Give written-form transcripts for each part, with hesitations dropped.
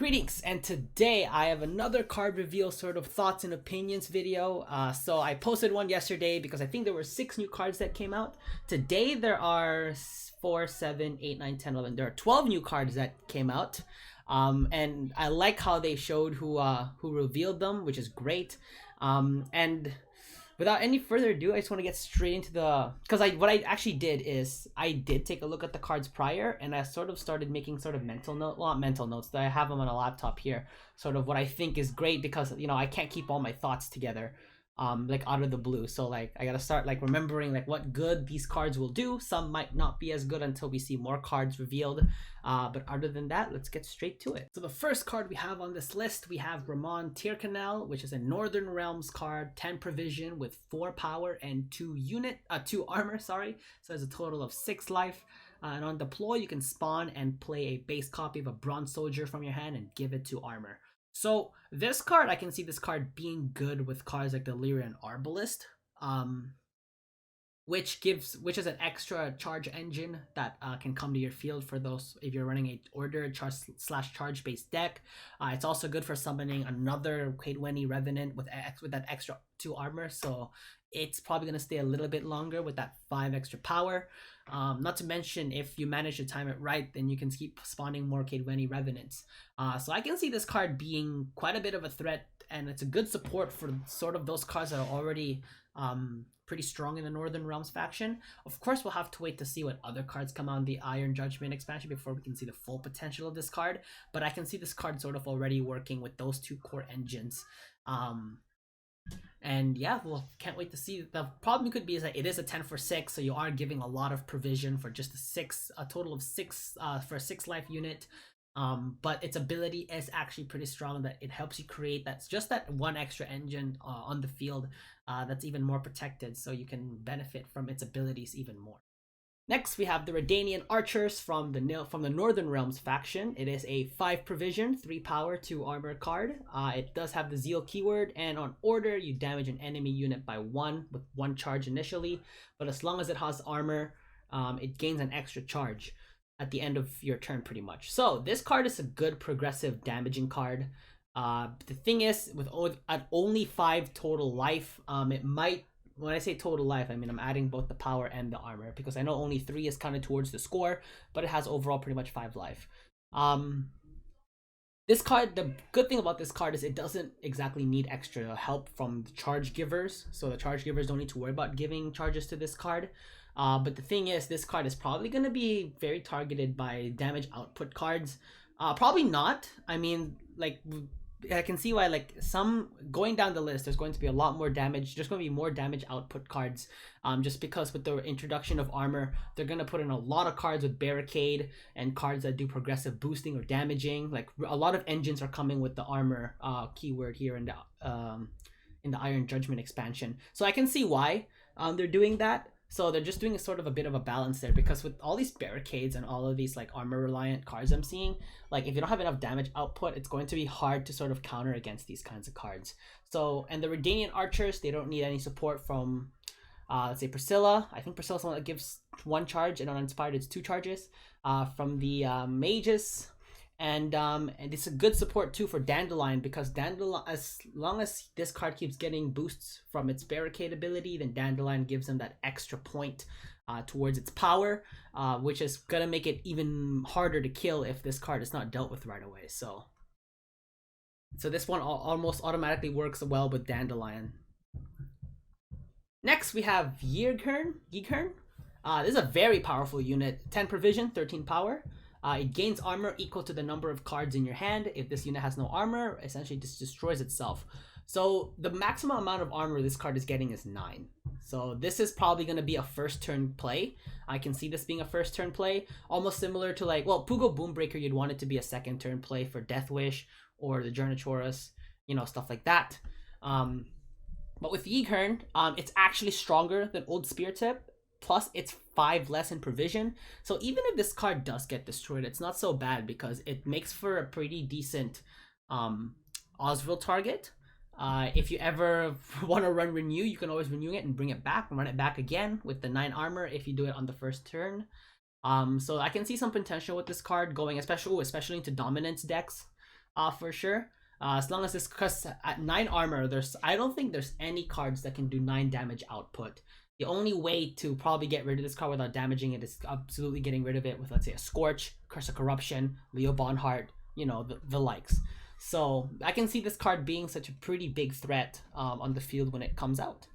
Greetings, and today I have another card reveal sort of thoughts and opinions video. So I posted one yesterday because I think there were 6 new cards that came out. Today there are 4, 7, 8, 9, 10, 11. There are 12 new cards that came out. And I like how they showed who revealed them, which is great. And without any further ado, I just want to get straight into because what I actually did is I did take a look at the cards prior, and I sort of started making sort of not mental notes, that I have them on a laptop here, sort of what I think is great, because I can't keep all my thoughts together like out of the blue. So like I gotta start like remembering like what good these cards will do. Some might not be as good until we see more cards revealed, but other than that, let's get straight to it. So the first card we have on this list, we have Vermont Ear Canal, which is a Northern Realms card, 10 provision with 4 power and 2 armor, sorry. So there's a total of 6 life. And on deploy, you can spawn and play a base copy of a Bronze Soldier from your hand and give it 2 armor. So this card, I can see this card being good with cards like the Redanian Archers, which is an extra charge engine that can come to your field for those if you're running a order charge based deck. It's also good for summoning another Quaidweni Revenant with that extra 2 armor, so it's probably going to stay a little bit longer with that 5 extra power. Not to mention, if you manage to time it right, then you can keep spawning more Quaidweni Revenants. So I can see this card being quite a bit of a threat, and it's a good support for sort of those cards that are already pretty strong in the Northern Realms faction. Of course, we'll have to wait to see what other cards come out in the Iron Judgement expansion before we can see the full potential of this card, but I can see this card sort of already working with those 2 core engines. And yeah, well, can't wait to see. The problem could be is that it is a 10 for 6, so you are giving a lot of provision for just a total of 6 for a 6 life unit. But its ability is actually pretty strong, that it helps you create that 1 extra engine on the field that's even more protected, so you can benefit from its abilities even more. Next, we have the Redanian Archers from the Northern Realms faction. It is a 5 provision, 3 power, 2 armor card. It does have the Zeal keyword, and on order, you damage an enemy unit by 1 with 1 charge initially, but as long as it has armor, it gains an extra charge at the end of your turn pretty much. So this card is a good progressive damaging card. The thing is, at only 5 total life, it might, when I say total life, I mean I'm adding both the power and the armor, because I know only 3 is kind of towards the score, but it has overall pretty much 5 life. This card, the good thing about this card is it doesn't exactly need extra help from the charge givers, so the charge givers don't need to worry about giving charges to this card. But the thing is, this card is probably going to be very targeted by damage output cards. Probably not. I mean, like, I can see why, like, some going down the list, there's going to be a lot more damage. There's going to be more damage output cards, just because with the introduction of armor, they're going to put in a lot of cards with barricade and cards that do progressive boosting or damaging. Like, a lot of engines are coming with the armor keyword here in the Iron Judgement expansion. So I can see why they're doing that. So they're just doing a sort of a bit of a balance there, because with all these barricades and all of these like armor reliant cards I'm seeing, like if you don't have enough damage output, it's going to be hard to sort of counter against these kinds of cards. So, and the Redanian Archers, they don't need any support from let's say Priscilla. I think Priscilla's the one that gives 1 charge, and uninspired it's 2 charges. From the mages, and it's a good support too for Dandelion, because Dandelion, as long as this card keeps getting boosts from its barricade ability, then Dandelion gives them that extra point towards its power, which is gonna make it even harder to kill if this card is not dealt with right away. So this one almost automatically works well with Dandelion. Next, we have Geeker. This is a very powerful unit, 10 provision, 13 power. It gains armor equal to the number of cards in your hand. If this unit has no armor, essentially just destroys itself. So the maximum amount of armor this card is getting is 9. So this is probably going to be a first turn play. I can see this being a first turn play, almost similar to like, well, Pugo Boombreaker, you'd want it to be a second turn play for Death Wish or the Journachoras, stuff like that. But with Geeker, it's actually stronger than Old Spear Tip. Plus, it's 5 less in provision. So even if this card does get destroyed, it's not so bad, because it makes for a pretty decent Osville target. If you ever want to run Renew, you can always renew it and bring it back and run it back again with the 9 armor if you do it on the first turn. So I can see some potential with this card going, especially into dominance decks. for sure. As long as this, cause at 9 armor, I don't think there's any cards that can do 9 damage output. The only way to probably get rid of this card without damaging it is absolutely getting rid of it with, let's say, a Scorch, Curse of Corruption, Leo Bonheart, you know, the likes. So I can see this card being such a pretty big threat on the field when it comes out.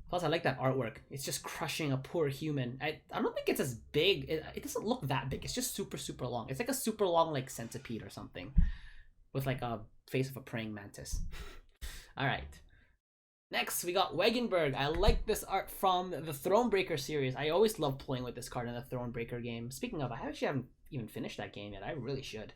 Plus, I like that artwork. It's just crushing a poor human. I don't think it's as big. It doesn't look that big. It's just super, super long. It's like a super long, like, centipede or something. With, like, a face of a praying mantis. Alright. Next, we got Wagonburg. I like this art from the Thronebreaker series. I always love playing with this card in the Thronebreaker game. Speaking of, I actually haven't even finished that game yet. I really should.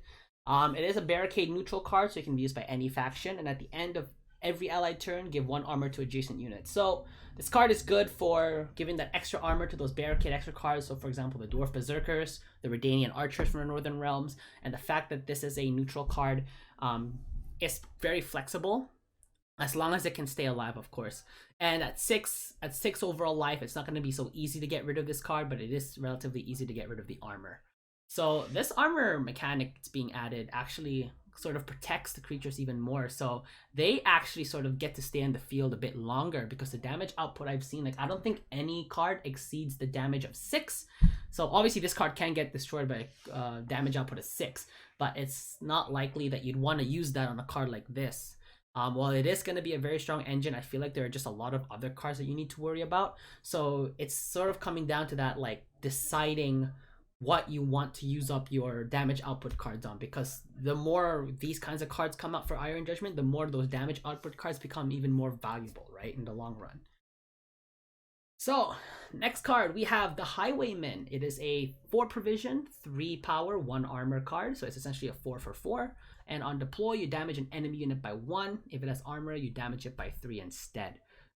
It is a barricade neutral card, so it can be used by any faction. And at the end of every allied turn, give 1 armor to adjacent units. So this card is good for giving that extra armor to those barricade extra cards. So for example, the Dwarf Berserkers, the Redanian Archers from the Northern Realms, and the fact that this is a neutral card is very flexible, as long as it can stay alive, of course. And at 6 overall life, it's not going to be so easy to get rid of this card, but it is relatively easy to get rid of the armor. So this armor mechanic that's being added actually sort of protects the creatures even more, so they actually sort of get to stay in the field a bit longer, because the damage output I've seen, like, I don't think any card exceeds the damage of 6. So obviously this card can get destroyed by damage output of 6, but it's not likely that you'd want to use that on a card like this. While it is going to be a very strong engine, I feel like there are just a lot of other cards that you need to worry about. So it's sort of coming down to that, like, deciding what you want to use up your damage output cards on, because the more these kinds of cards come out for Iron Judgment, the more those damage output cards become even more valuable, right, in the long run. So next card, we have the Highwayman. It is a 4 provision, 3 power, 1 armor card, so it's essentially a 4 for 4. And on deploy, you damage an enemy unit by 1. If it has armor, you damage it by 3 instead.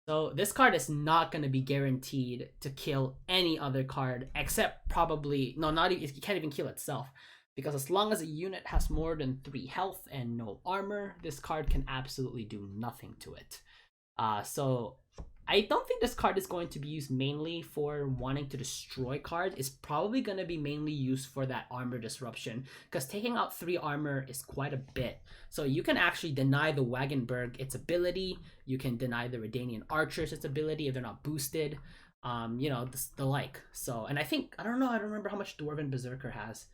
So this card is not going to be guaranteed to kill any other card, except probably, no, not even, it can't even kill itself. Because as long as a unit has more than 3 health and no armor, this card can absolutely do nothing to it. So I don't think this card is going to be used mainly for wanting to destroy cards. It's probably going to be mainly used for that armor disruption, because taking out 3 armor is quite a bit. So you can actually deny the Wagonburg its ability. You can deny the Redanian Archers its ability if they're not boosted. You know, the like. So, and I don't remember how much Dwarven Berserker has.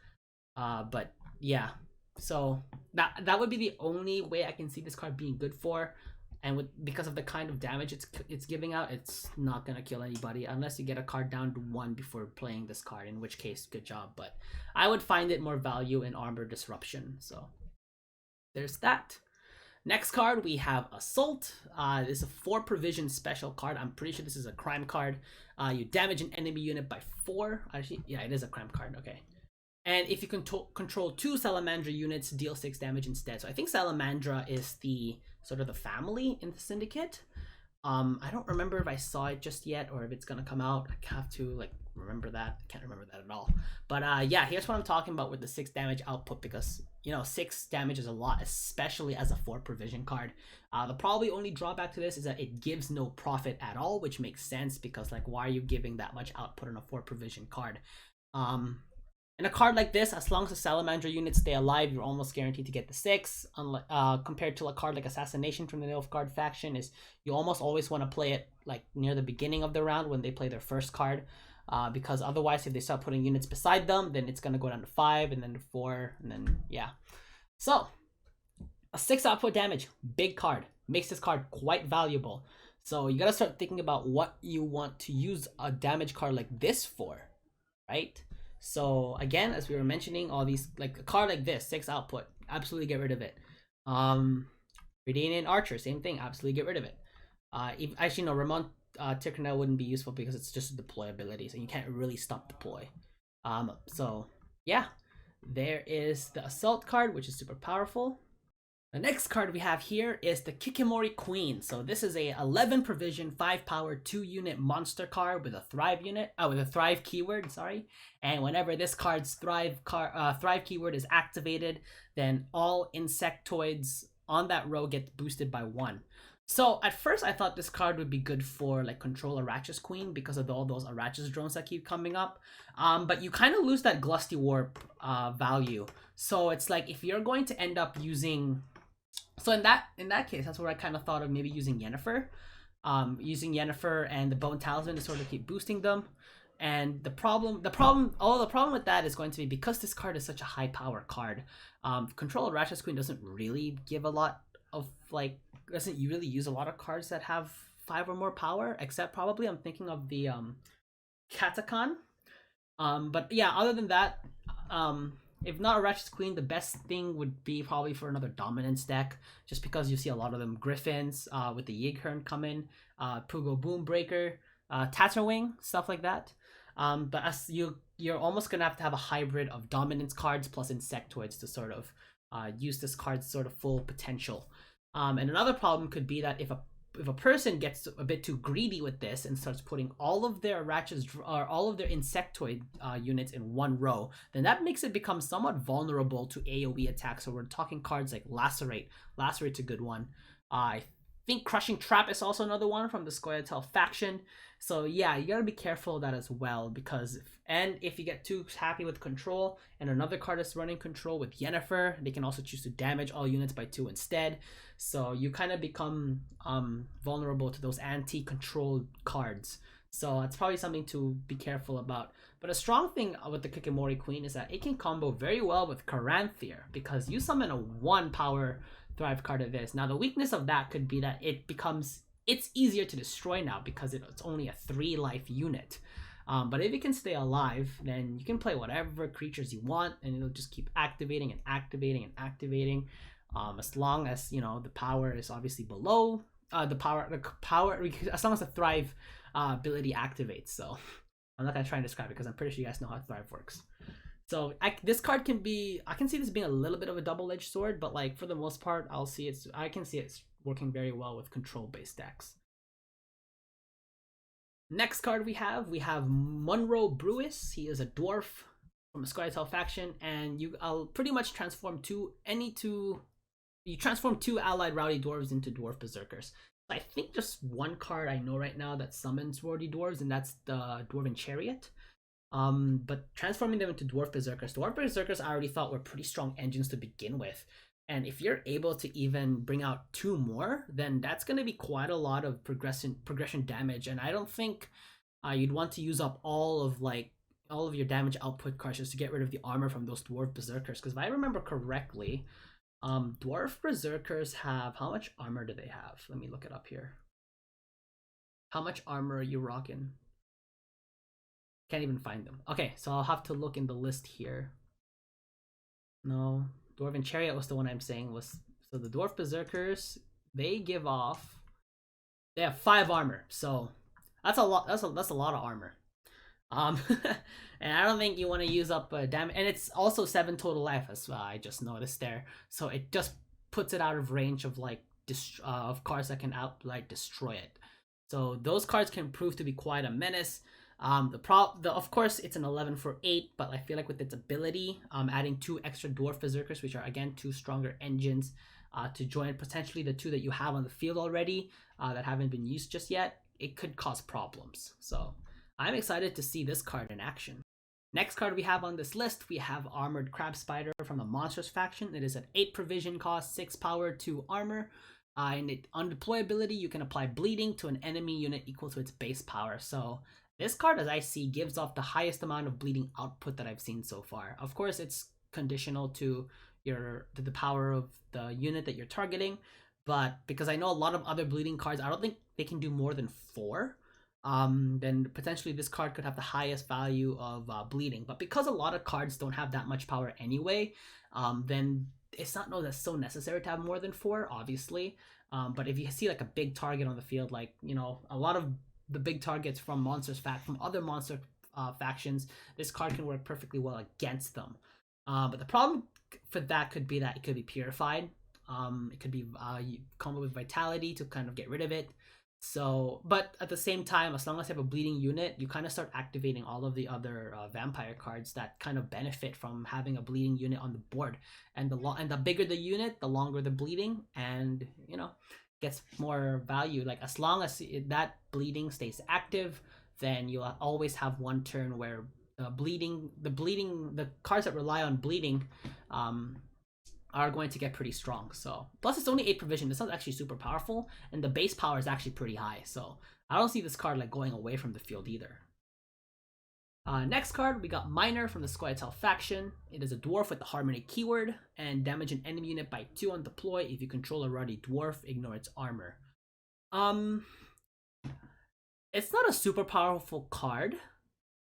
But yeah. So that would be the only way I can see this card being good for. And because of the kind of damage it's giving out, it's not gonna kill anybody unless you get a card down to 1 before playing this card, in which case, good job. But I would find it more value in armor disruption. So there's that. Next card, we have Assault. This is a 4 provision special card. I'm pretty sure this is a crime card. You damage an enemy unit by 4. Actually, yeah, it is a crime card. Okay. And if you control 2 Salamandra units, deal 6 damage instead. So I think Salamandra is the sort of the family in the Syndicate. I don't remember if I saw it just yet or if it's gonna come out. I have to, like, remember that. I can't remember that at all. But yeah, here's what I'm talking about with the 6 damage output, because, you know, 6 damage is a lot, especially as a 4 provision card. The probably only drawback to this is that it gives no profit at all, which makes sense, because, like, why are you giving that much output on a 4 provision card? In a card like this, as long as the Salamandra units stay alive, you're almost guaranteed to get the 6. Unlike, compared to a card like Assassination from the Nilfgaard faction, is you almost always want to play it like near the beginning of the round when they play their first card, because otherwise, if they start putting units beside them, then it's gonna go down to 5 and then to 4, and then yeah. So a 6 output damage, big card, makes this card quite valuable. So you gotta start thinking about what you want to use a damage card like this for, right? So again, as we were mentioning, all these, like a card like this, 6 output, absolutely get rid of it. Redanian Archer, same thing, absolutely get rid of it. Actually, no, Vermont Ear Canal wouldn't be useful because it's just a deploy ability, so you can't really stop deploy. So yeah, there is the Assault card, which is super powerful. The next card we have here is the Kimura Queen. So this is a 11 provision, 5 power, 2 unit monster card with a thrive unit, with a thrive keyword, sorry. And whenever this card's thrive keyword is activated, then all insectoids on that row get boosted by 1. So at first I thought this card would be good for like control Arachis Queen because of all those Arachis drones that keep coming up. But you kind of lose that Glusty Warp value. So it's like if you're going to end up using, so in that case, that's where I kind of thought of maybe using Yennefer, and the Bone Talisman to sort of keep boosting them. And the problem with that is going to be because this card is such a high power card. Control of Ratchet Queen doesn't really give a lot of like doesn't really use a lot of cards that have 5 or more power, except probably I'm thinking of the Katakon. But yeah, other than that, if not a Ratchet Queen, the best thing would be probably for another Dominance deck, just because you see a lot of them Griffins with the Yighern come in, Pugo Boombreaker, Tatterwing, stuff like that. But as you're almost gonna have to have a hybrid of Dominance cards plus Insectoids to sort of use this card's sort of full potential. And another problem could be that if a person gets a bit too greedy with this and starts putting all of their Ratchets or all of their Insectoid units in one row, then that makes it become somewhat vulnerable to AoE attacks. So we're talking cards like Lacerate. Lacerate's a good one. I think Crushing Trap is also another one from the scoia'tael faction. So yeah, you gotta be careful of that as well, because if you get too happy with control and another card is running control with Yennefer, they can also choose to damage all units by 2 instead. So you kind of become vulnerable to those anti-control cards. So it's probably something to be careful about. But a strong thing with the Kikimori Queen is that it can combo very well with Caranthir, because you summon a 1 power Thrive card of this. Now the weakness of that could be that it's easier to destroy now because it's only a 3 life unit. But if it can stay alive, then you can play whatever creatures you want, and it'll just keep activating and activating and activating. As long as the power is obviously below the power, as long as the Thrive ability activates. So I'm not gonna try and describe it because I'm pretty sure you guys know how Thrive works. So this card I can see this being a little bit of a double-edged sword, but like for the most part, I can see it's working very well with control-based decks. Next card we have Monroe Brewis. He is a dwarf from a scoia'tael faction, and I'll pretty much transform you transform 2 allied rowdy dwarves into dwarf berserkers. I think just one card I know right now that summons rowdy dwarves, and that's the Dwarven Chariot. But transforming them into dwarf berserkers I already thought were pretty strong engines to begin with, and if you're able to even bring out 2 more, then that's going to be quite a lot of progression damage. And I don't think you'd want to use up all of your damage output cards just to get rid of the armor from those dwarf berserkers, because if I remember correctly, dwarf berserkers have, how much armor do they have? Let me look it up here. How much armor are you rocking? Can't even find them. Okay, so I'll have to look in the list here. No, Dwarven Chariot was the one I'm saying was. So the Dwarf Berserkers, they have 5 armor. So that's a lot. That's a lot of armor. And I don't think you want to use up damage. And it's also 7 total life, as I just noticed there. So it just puts it out of range of of cards that can outright destroy it. So those cards can prove to be quite a menace. Of course, it's an 11 for 8, but I feel like with its ability, adding 2 extra Dwarf Berserkers, which are again 2 stronger engines, to join potentially the 2 that you have on the field already that haven't been used just yet, it could cause problems. So I'm excited to see this card in action. Next card we have on this list, we have Armored Crab Spider from the Monsters faction. It is an 8 provision cost, 6 power, 2 armor. And on deployability, you can apply bleeding to an enemy unit equal to its base power. So this card, as I see, gives off the highest amount of bleeding output that I've seen so far. Of course, it's conditional to the power of the unit that you're targeting, but because I know a lot of other bleeding cards, I don't think they can do more than 4. Then potentially this card could have the highest value of bleeding. But because a lot of cards don't have that much power anyway, then it's not so necessary to have more than 4, obviously. But if you see like a big target on the field, like a lot of the big targets from from other monster factions, this card can work perfectly well against them. But the problem for that could be that it could be purified. It could be combo with Vitality to kind of get rid of it. So, but at the same time, as long as you have a bleeding unit, you kind of start activating all of the other vampire cards that kind of benefit from having a bleeding unit on the board. And the bigger the unit, the longer the bleeding, and gets more value. Like as long as that bleeding stays active, then you'll always have one turn where the cards that rely on bleeding are going to get pretty strong. So plus it's only 8 provision. This one's actually super powerful, and the base power is actually pretty high. So I don't see this card like going away from the field either. Next card, we got Miner from the scoia'tael faction. It is a dwarf with the Harmony keyword, and damage an enemy unit by 2 on deploy. If you control a ruddy dwarf, ignore its armor. It's not a super powerful card.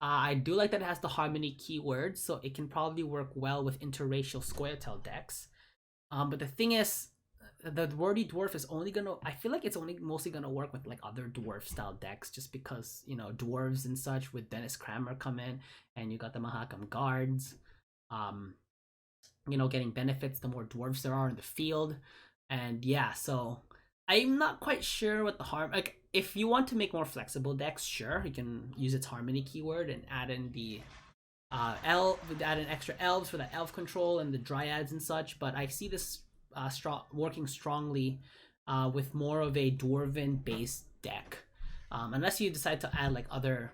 I do like that it has the Harmony keyword, so it can probably work well with interracial scoia'tael decks. But the thing is, the wordy dwarf is only gonna, I feel like it's only mostly gonna work with like other dwarf style decks, just because, you know, dwarves and such with Dennis Kramer come in, and you got the Mahakam guards, you know, getting benefits the more dwarves there are in the field. And yeah, so I'm not quite sure what the like, if you want to make more flexible decks, sure, you can use its Harmony keyword and add in the add in extra elves for that elf control and the dryads and such. But I see this working strongly with more of a dwarven based deck, unless you decide to add like other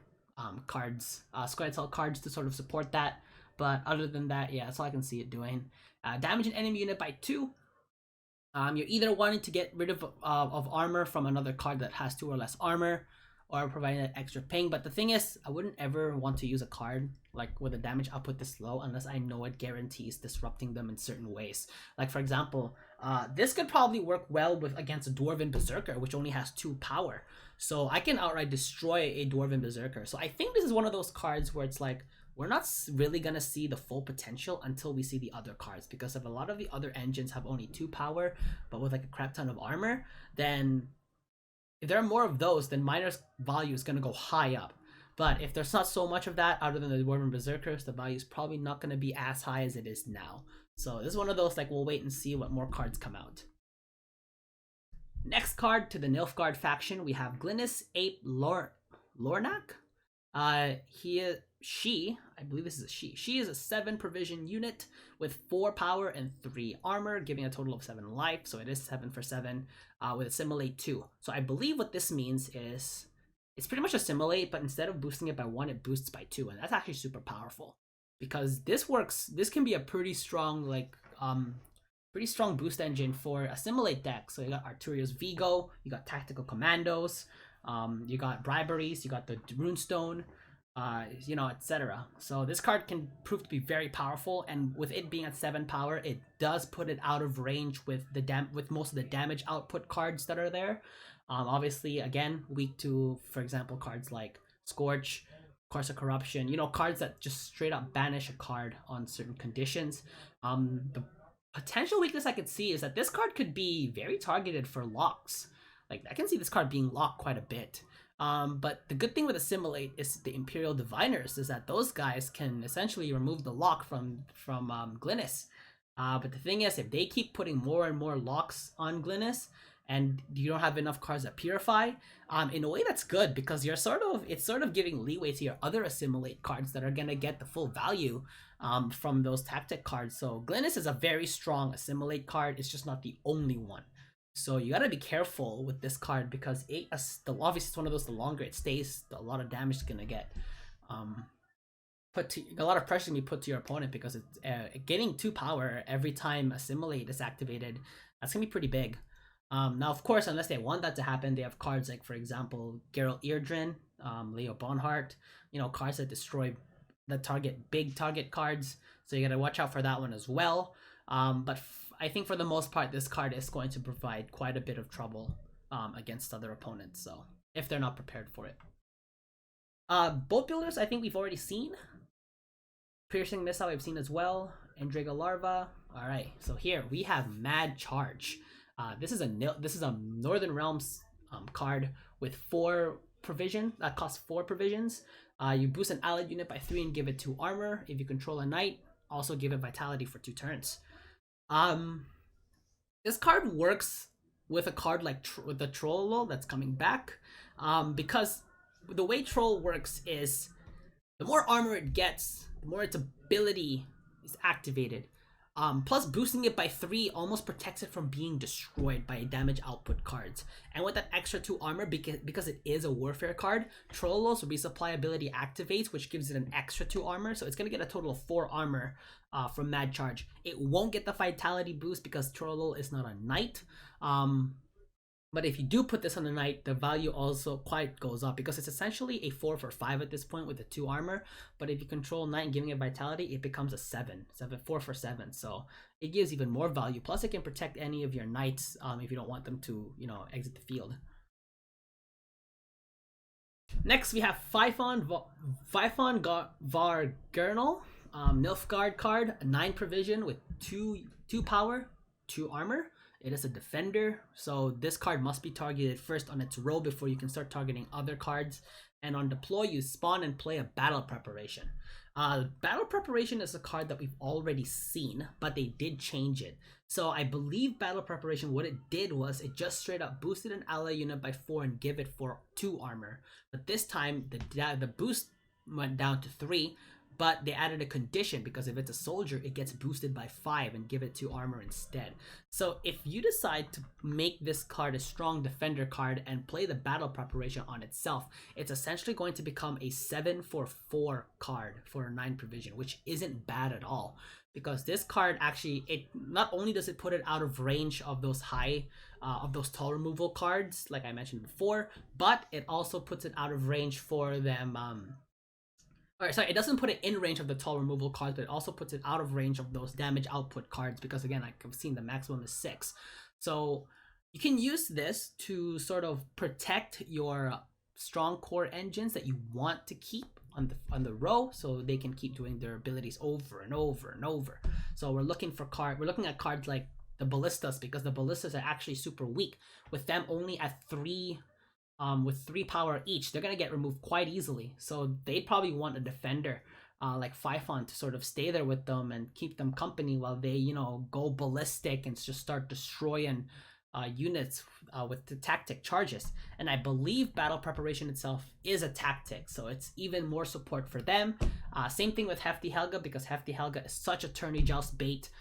cards, scoia'tael cards to sort of support that. But other than that, yeah, that's all I can see it doing. Damage an enemy unit by 2. You're either wanting to get rid of armor from another card that has 2 or less armor, or providing that extra ping. But the thing is, I wouldn't ever want to use a card like with a damage output this low unless I know it guarantees disrupting them in certain ways. Like for example, this could probably work well with against a Dwarven Berserker, which only has 2 power. So I can outright destroy a Dwarven Berserker. So I think this is one of those cards where it's like, we're not really gonna see the full potential until we see the other cards, because if a lot of the other engines have only 2 power but with like a crap ton of armor, then if there are more of those, then Miner's value is gonna go high up. But if there's not so much of that other than the Dwarven Berserkers, the value is probably not gonna be as high as it is now. So this is one of those like, we'll wait and see what more cards come out. Next card to the Nilfgaard faction, we have Glynnis Ape Lornak. She, I believe this is a she. She is a 7 provision unit with 4 power and 3 armor, giving a total of 7 life. So it is 7 for 7 with assimilate 2. So I believe what this means is it's pretty much assimilate, but instead of boosting it by 1, it boosts by 2, and that's actually super powerful because this works. This can be a pretty strong pretty strong boost engine for assimilate decks. So you got Arturio's Vigo, you got Tactical Commandos, you got Briberies, you got the Runestone, you know, etc. So this card can prove to be very powerful, and with it being at 7 power, it does put it out of range with with most of the damage output cards that are there. Obviously, again, weak to, for example, cards like Scorch, Curse of Corruption, you know, cards that just straight up banish a card on certain conditions. The potential weakness I could see is that this card could be very targeted for locks. Like, I can see this card being locked quite a bit. But the good thing with Assimilate is the Imperial Diviners is that those guys can essentially remove the lock from Glynnis. But the thing is, if they keep putting more and more locks on Glynnis, and you don't have enough cards that purify, in a way that's good, because it's sort of giving leeway to your other Assimilate cards that are gonna get the full value from those tactic cards. So Glynnis is a very strong Assimilate card. It's just not the only one. So you gotta be careful with this card, because obviously it's one of those, the longer it stays, a lot of damage is gonna get a lot of pressure can be put to your opponent, because it's getting 2 power every time Assimilate is activated. That's gonna be pretty big. Now, of course, unless they want that to happen, they have cards like, for example, Geralt Eardrin, Leo Bonhart, you know, cards that destroy big target cards. So you gotta watch out for that one as well. But I think for the most part, this card is going to provide quite a bit of trouble against other opponents, so if they're not prepared for it. Boat Builders, I think we've already seen. Piercing Missile we've seen as well. Endriga Larva. Alright, so here we have Mad Charge. This is a Northern Realms card with 4 provision. That costs 4 provisions. You boost an allied unit by 3 and give it 2 armor. If you control a knight, also give it vitality for 2 turns. This card works with a card like with the Troll that's coming back, because the way Troll works is the more armor it gets, the more its ability is activated. Plus, boosting it by 3 almost protects it from being destroyed by damage output cards. And with that extra 2 armor, because it is a warfare card, Trollol's resupply ability activates, which gives it an extra 2 armor. So it's going to get a total of 4 armor from Mad Charge. It won't get the Vitality boost because Trollol is not a knight. But if you do put this on the knight, the value also quite goes up because it's essentially a 4 for 5 at this point with the 2 armor. But if you control knight and giving it vitality, it becomes a 4 for 7. So it gives even more value. Plus, it can protect any of your knights if you don't want them to, exit the field. Next, we have Phyphon Vargernal, Nilfgaard card, 9 provision with 2 power, 2 armor. It is a defender, so this card must be targeted first on its row before you can start targeting other cards. And on deploy, you spawn and play a battle preparation. Battle preparation is a card that we've already seen, but they did change it. So I believe battle preparation, what it did was it just straight up boosted an ally unit by 4 and give it 2 armor. But this time the boost went down to 3. But they added a condition because if it's a soldier, it gets boosted by 5 and give it 2 armor instead. So if you decide to make this card a strong defender card and play the battle preparation on itself, it's essentially going to become a 7 for 4 card for a 9 provision, which isn't bad at all. Because this card actually, it not only does it put it out of range of those those tall removal cards, like I mentioned before, but it also puts it out of range for them. It doesn't put it in range of the tall removal cards, but it also puts it out of range of those damage output cards because, again, like I've seen, the maximum is 6. So you can use this to sort of protect your strong core engines that you want to keep on the row, so they can keep doing their abilities over and over and over. So we're looking at cards like the Ballistas, because the Ballistas are actually super weak. With them only at 3. With 3 power each, they're gonna get removed quite easily. So they'd probably want a defender like Phyphon to sort of stay there with them and keep them company while they, go ballistic and just start destroying units with the tactic charges. And I believe battle preparation itself is a tactic, so it's even more support for them. Same thing with Hefty Helga, because Hefty Helga is such a tourney joust bait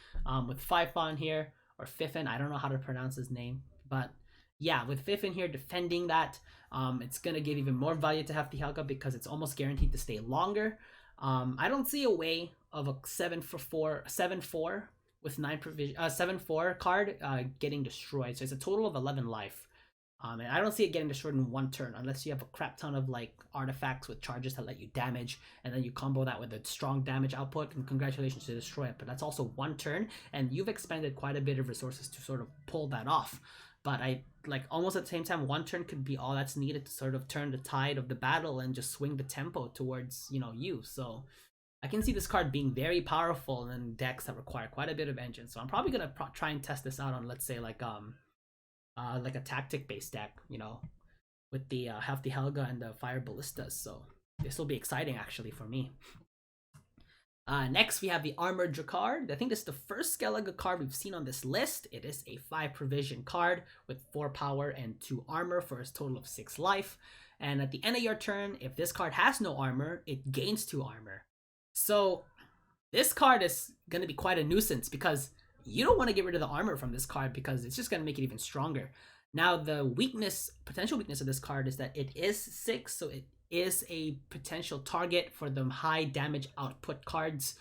with Phyphon here, or Fiffin, I don't know how to pronounce his name, but yeah, with Fiffin here defending that, it's going to give even more value to Hefty Helga because it's almost guaranteed to stay longer. I don't see a way of a 7/4 with 9 provision, 7/4 card getting destroyed. So it's a total of 11 life. And I don't see it getting destroyed in 1 turn unless you have a crap ton of like artifacts with charges that let you damage, and then you combo that with a strong damage output, and congratulations to destroy it. But that's also 1 turn, and you've expended quite a bit of resources to sort of pull that off. But I like almost at the same time, 1 turn could be all that's needed to sort of turn the tide of the battle and just swing the tempo towards you. So I can see this card being very powerful in decks that require quite a bit of engine. So I'm probably gonna try and test this out on, let's say, like a tactic based deck, with the Hefty Helga and the Fire Ballistas. So this will be exciting actually for me. Next, we have the Armored Jacquard. I think this is the first Skellige card we've seen on this list. It is a 5 provision card with 4 power and 2 armor for a total of 6 life. And at the end of your turn, if this card has no armor, it gains 2 armor. So this card is going to be quite a nuisance because you don't want to get rid of the armor from this card because it's just going to make it even stronger. Now, the potential weakness of this card is that it is 6, so it is a potential target for the high damage output cards.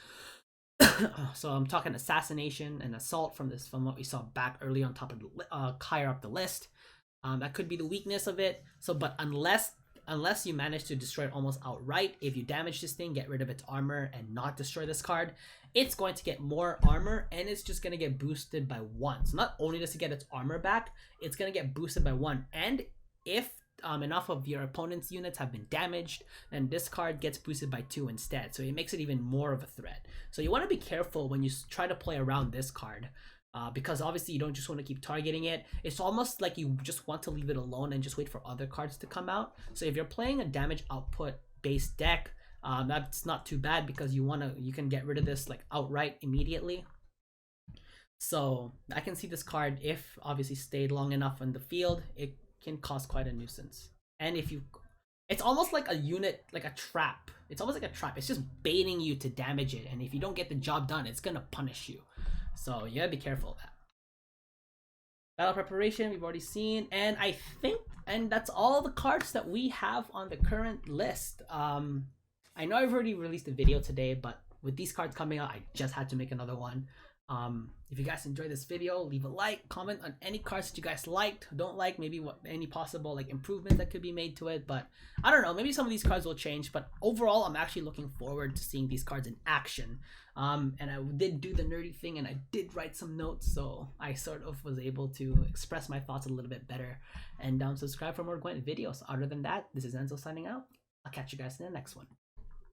So I'm talking assassination and assault from what we saw back early on top of higher up the list. That could be the weakness of it. So, but unless you manage to destroy it almost outright, if you damage this thing, get rid of its armor and not destroy this card, it's going to get more armor and it's just going to get boosted by 1. So not only does it get its armor back, it's going to get boosted by 1. And if enough of your opponent's units have been damaged, and this card gets boosted by 2 instead, so it makes it even more of a threat. So you want to be careful when you try to play around this card, because obviously you don't just want to keep targeting it. It's almost like you just want to leave it alone and just wait for other cards to come out. So if you're playing a damage output based deck, that's not too bad because you can get rid of this like outright immediately. So I can see this card, if obviously stayed long enough on the field, it can cause quite a nuisance. And it's almost like a unit, like a trap. It's almost like a trap. It's just baiting you to damage it, and if you don't get the job done, it's gonna punish you. So you gotta be careful of that. Battle preparation we've already seen, and I think, and that's all the cards that we have on the current list. I know I've already released a video today, but with these cards coming out, I just had to make another one. If you guys enjoyed this video, leave a like, comment on any cards that you guys liked, don't like, maybe what any possible like improvement that could be made to it. But I don't know, maybe some of these cards will change, but overall I'm actually looking forward to seeing these cards in action. And I did do the nerdy thing, and I did write some notes, so I sort of was able to express my thoughts a little bit better. And subscribe for more Gwent videos. Other than that, this is Enzo signing out. I'll catch you guys in the next one.